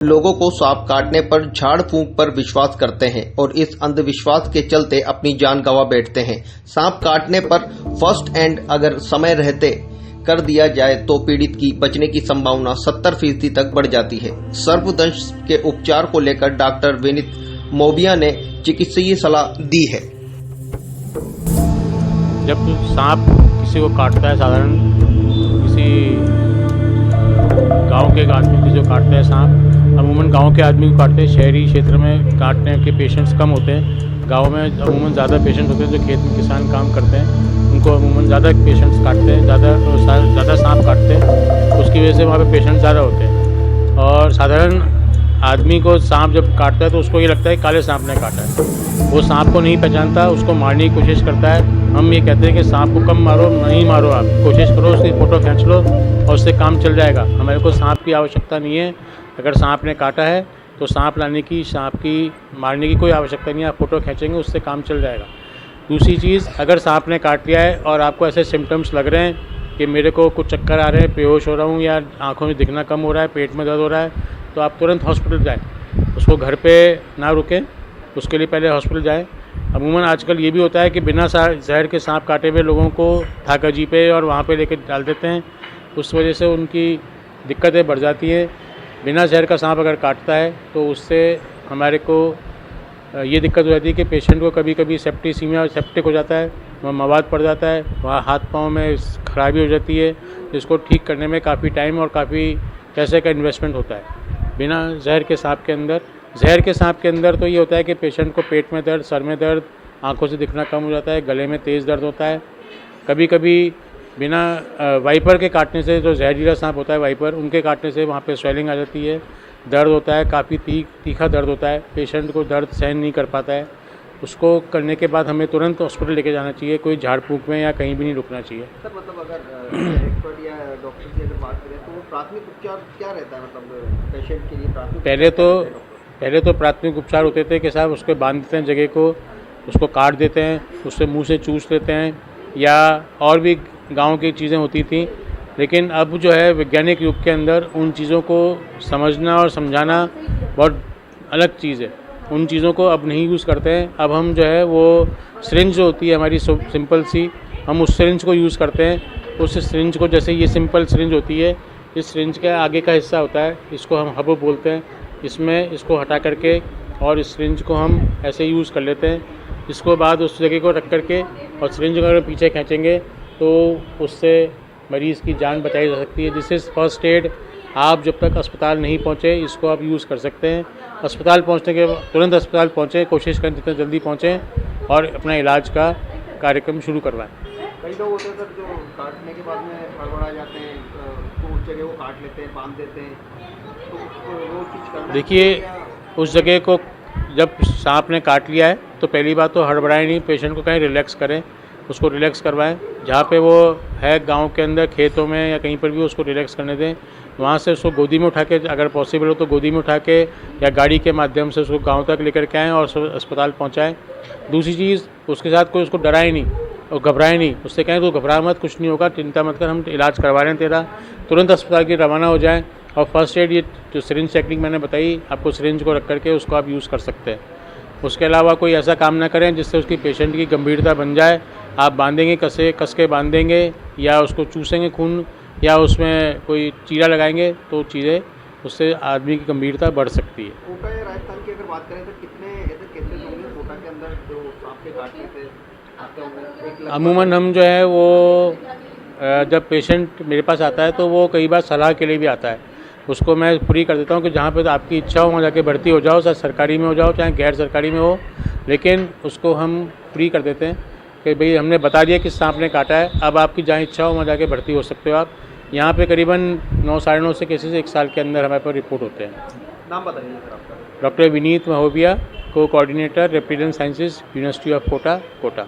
लोगों को सांप काटने पर झाड़ फूंक पर विश्वास करते हैं और इस अंधविश्वास के चलते अपनी जान गंवा बैठते हैं। सांप काटने पर फर्स्ट एड अगर समय रहते कर दिया जाए तो पीड़ित की बचने की संभावना 70% तक बढ़ जाती है। सर्पदंश के उपचार को लेकर डॉक्टर विनीत मोबिया ने चिकित्सकीय सलाह दी है। जब सांप किसी को काटता है, साधारण किसी गांव के आदमी किसी को काटता है सांप, अमूमन गांव के आदमी को काटते हैं। शहरी क्षेत्र में काटने के पेशेंट्स कम होते हैं। गांव में अमूमन ज़्यादा पेशेंट होते हैं जो खेत में किसान काम करते हैं, उनको अमूमन ज़्यादा पेशेंट्स काटते हैं, ज़्यादा सांप काटते हैं। उसकी वजह से वहाँ पे पेशेंट ज़्यादा होते हैं। और साधारण आदमी को सांप जब काटता है तो उसको ये लगता है काले सांप ने काटा है। वो सांप को नहीं पहचानता, उसको मारने की कोशिश करता है। हम ये कहते हैं कि सांप को कम मारो, नहीं मारो, आप कोशिश करो, उसकी फ़ोटो खींच लो और उससे काम चल जाएगा। हमारे को सांप की आवश्यकता नहीं है। अगर सांप ने काटा है तो सांप लाने की, सांप की मारने की कोई आवश्यकता नहीं है। आप फ़ोटो खींचेंगे, उससे काम चल जाएगा। दूसरी चीज़, अगर सांप ने काट लिया है और आपको ऐसे सिम्टम्स लग रहे हैं कि मेरे को कुछ चक्कर आ रहे हैं, बेहोश हो रहा हूँ या आँखों में दिखना कम हो रहा है, पेट में दर्द हो रहा है, तो आप तुरंत हॉस्पिटल जाएँ। उसको घर पे ना रुकें, उसके लिए पहले हॉस्पिटल जाएँ। अमूमन आजकल ये भी होता है कि बिना जहर के सांप काटे हुए लोगों को थाकाजी पे और वहाँ पे लेके डाल देते हैं। उस वजह से उनकी दिक्कतें बढ़ जाती हैं। बिना जहर का सांप अगर काटता है तो उससे हमारे को ये दिक्कत हो जाती है कि पेशेंट को कभी कभी सेप्टिसीमिया, सेप्टिक हो जाता है, वहाँ मवाद पड़ जाता है, वहाँ हाथ पाँव में खराबी हो जाती है, जिसको ठीक करने में काफ़ी टाइम और काफ़ी पैसे का इन्वेस्टमेंट होता है। बिना जहर के सांप के अंदर तो ये होता है कि पेशेंट को पेट में दर्द, सर में दर्द, आंखों से दिखना कम हो जाता है, गले में तेज़ दर्द होता है। कभी कभी बिना वाइपर के काटने से, जो जहरीला सांप होता है वाइपर, उनके काटने से वहाँ पे स्वेलिंग आ जाती है, दर्द होता है, काफ़ी तीखा दर्द होता है, पेशेंट को दर्द सहन नहीं कर पाता है। उसको करने के बाद हमें तुरंत हॉस्पिटल लेके जाना चाहिए, कोई झाड़ फूंक में या कहीं भी नहीं रुकना चाहिए। सर, मतलब अगर एक्सपर्ट या डॉक्टर की अगर बात करें तो वो प्राथमिक उपचार क्या रहता है, मतलब पेशेंट के लिए प्राथमिक? पहले तो प्राथमिक उपचार होते थे कि साहब उसको बांध देते हैं जगह को, उसको काट देते हैं, उससे मुंह से चूस लेते हैं, या और भी गांव की चीज़ें होती थी। लेकिन अब जो है वैज्ञानिक युग के अंदर उन चीज़ों को समझना और समझाना बहुत अलग चीज़ है। उन चीज़ों को अब नहीं यूज़ करते हैं। अब हम जो है वो सिरिंज जो होती है हमारी सिंपल सी, हम उस सिरिंज को यूज़ करते हैं। उस सिरिंज को, जैसे ये सिंपल सिरिंज होती है, इस सिरिंज के आगे का हिस्सा होता है, इसको हम हब बोलते हैं। इसमें इसको हटा करके और इस सिरिंज को हम ऐसे यूज़ कर लेते हैं। इसको बाद उस जगह को रख करके और सिरिंज को अगर पीछे खींचेंगे तो उससे मरीज़ की जान बचाई जा सकती है। This is first aid. आप जब तक अस्पताल नहीं पहुँचे इसको आप यूज़ कर सकते हैं। अस्पताल पहुँचने के बाद तुरंत अस्पताल पहुँचें, कोशिश करें जितना जल्दी पहुँचें और अपना इलाज का कार्यक्रम शुरू करवाएं। कई लोग होते हैं सर जो काटने के बाद में हड़बड़ा जाते हैं, तो उस जगह वो काट लेते हैं, बांध देते हैं, तो वो चीज़ करना। देखिए, उस जगह को जब सांप ने काट लिया है तो पहली बात तो हड़बड़ाएं नहीं, पेशेंट को कहीं रिलैक्स करें, उसको रिलैक्स करवाएं। जहाँ पे वो है गांव के अंदर, खेतों में या कहीं पर भी उसको रिलैक्स करने दें। वहाँ से उसको गोदी में उठा के, अगर पॉसिबल हो तो गोदी में उठा के या गाड़ी के माध्यम से उसको गांव तक लेकर के आएँ और अस्पताल पहुँचाएँ। दूसरी चीज़, उसके साथ कोई उसको डराए नहीं और घबराए नहीं। उससे कहें तो घबरा मत, कुछ नहीं होगा, चिंता मत कर, हम इलाज करवा रहे हैं तेरा, तुरंत अस्पताल की रवाना हो जाएँ। और फर्स्ट एड, ये जो सिरिंज टेक्निक मैंने बताई आपको, सिरिंज को रख करके उसको आप यूज़ कर सकते हैं। उसके अलावा कोई ऐसा काम ना करें जिससे उसकी पेशेंट की गंभीरता बन जाए। आप बांधेंगे, कस के बांधेंगे या उसको चूसेंगे खून या उसमें कोई चीरा लगाएंगे तो चीज़ें, उससे आदमी की गंभीरता बढ़ सकती है। कोटा या राजस्थान की अगर बात करें तो कितने ऐसे केसेस होंगे कोटा के अंदर जो सांप के काटने से आते होंगे? अमूमन हम जो है वो जब पेशेंट मेरे पास आता है तो वो कई बार सलाह के लिए भी आता है। उसको मैं फ्री कर देता हूँ कि जहाँ पे तो आपकी इच्छा हो वहाँ जाके भर्ती हो जाओ, चाहे सरकारी में हो जाओ चाहे गैर सरकारी में हो, लेकिन उसको हम फ्री कर देते हैं कि भाई हमने बता दिया कि सांप ने काटा है, अब आपकी जहाँ इच्छा हो वहाँ जाके भर्ती हो सकते हो आप। यहाँ पे करीबन 9 साढ़े 9 से केसेस 1 साल के अंदर हमारे पास रिपोर्ट होते हैं। नाम बताइए सर आपका? डॉक्टर विनीत मोबिया, co coordinator reptilian sciences, university of Kota, Kota.